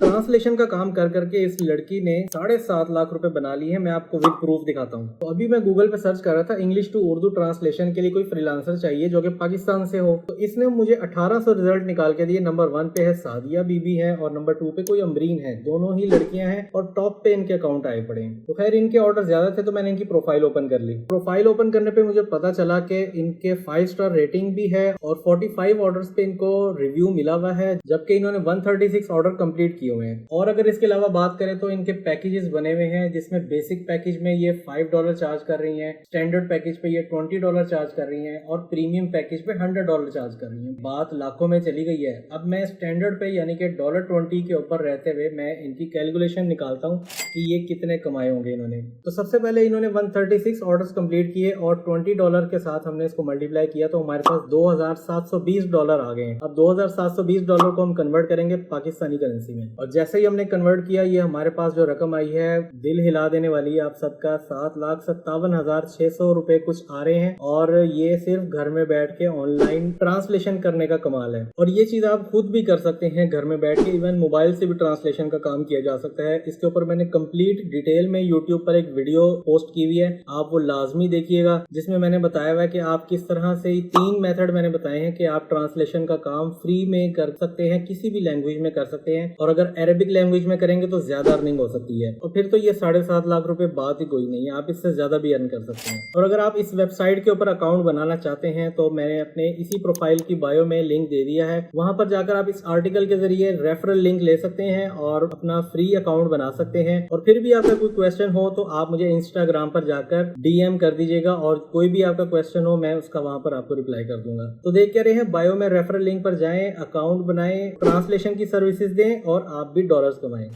Translation का काम कर करके इस लड़की ने 7.5 लाख रुपए बना लिए हैं। मैं आपको विद प्रूफ दिखाता हूँ। तो अभी मैं गूगल पे सर्च कर रहा था इंग्लिश टू उर्दू ट्रांसलेशन के लिए कोई फ्रीलांसर चाहिए जो कि पाकिस्तान से हो। तो इसने मुझे 1800 रिजल्ट निकाल के दिए। नंबर 1 पे है सादिया बीबी है और नंबर 2 पे कोई अमरीन है। दोनों ही लड़कियां हैं और टॉप पे इनके अकाउंट आए पड़े हैं। तो खैर इनके ऑर्डर ज्यादा थे तो मैंने इनकी प्रोफाइल ओपन कर ली। प्रोफाइल ओपन करने पे मुझे पता चला कि इनके 5 स्टार रेटिंग भी है और 45 ऑर्डर्स पे इनको रिव्यू मिला हुआ है, जबकि इन्होंने 136 ऑर्डर कंप्लीट किए हुए हैं। और अगर इसके अलावा बात करें तो इनके पैकेजेस बने हुए हैं, जिसमें बेसिक पैकेज में ये $5 चार्ज कर रही हैं, स्टैंडर्ड पैकेज पे ये $20 चार्ज कर रही हैं और प्रीमियम पैकेज पे $100 चार्ज कर रही हैं। बात लाखों में चली गई है। अब मैं स्टैंडर्ड पे यानी कि $20 के ऊपर रहते हुए मैं इनकी कैलकुलेशन निकालता हूँ कि ये कितने कमाए होंगे इन्होंने। तो सबसे पहले इन्होंने 136 ऑर्डर्स कंप्लीट किए और $20 के साथ हमने इसको मल्टीप्लाई किया तो हमारे पास $2720 आ गए हैं। अब $2720 को हम कन्वर्ट करेंगे पाकिस्तानी करेंसी में, और जैसे ही हमने कन्वर्ट किया ये हमारे पास जो रकम आई है दिल हिला देने वाली है आप सबका। 7,57,600 रुपए कुछ आ रहे हैं और ये सिर्फ घर में बैठ के ऑनलाइन ट्रांसलेशन करने का कमाल है। और ये चीज आप खुद भी कर सकते हैं घर में बैठ के, इवन मोबाइल से भी ट्रांसलेशन का काम किया जा सकता है। इसके ऊपर मैंने कंप्लीट डिटेल में यूट्यूब पर एक वीडियो पोस्ट की हुई है, आप वो लाजमी देखिएगा, जिसमें मैंने बताया हुआ है कि आप किस तरह से 3 मेथड मैंने बताए हैं कि आप ट्रांसलेशन का काम फ्री में कर सकते हैं, किसी भी लैंग्वेज में कर सकते हैं। और अगर अरेबिक लैंग्वेज में करेंगे तो ज्यादा अर्निंग हो सकती है और फिर तो ये 7.5 लाख रुपए बात ही कोई नहीं है, आप इससे ज्यादा भी अर्न कर सकते हैं। और अगर आप इस वेबसाइट के ऊपर अकाउंट बनाना चाहते हैं तो मैंने अपने इसी प्रोफाइल की बायो में लिंक दे दिया है, वहां पर जाकर आप इस आर्टिकल के जरिए रेफरल लिंक ले सकते हैं और अपना फ्री अकाउंट बना सकते हैं। और फिर भी आपका कोई क्वेश्चन हो तो आप मुझे इंस्टाग्राम पर जाकर DM कर दीजिएगा और कोई भी आपका क्वेश्चन हो मैं उसका वहां पर आपको रिप्लाई कर दूंगा। तो देख क्या रहे हैं, बायो में रेफरल लिंक पर जाएं, अकाउंट बनाएं, ट्रांसलेशन की सर्विसेज दें और आप भी डॉलर्स कमाएं।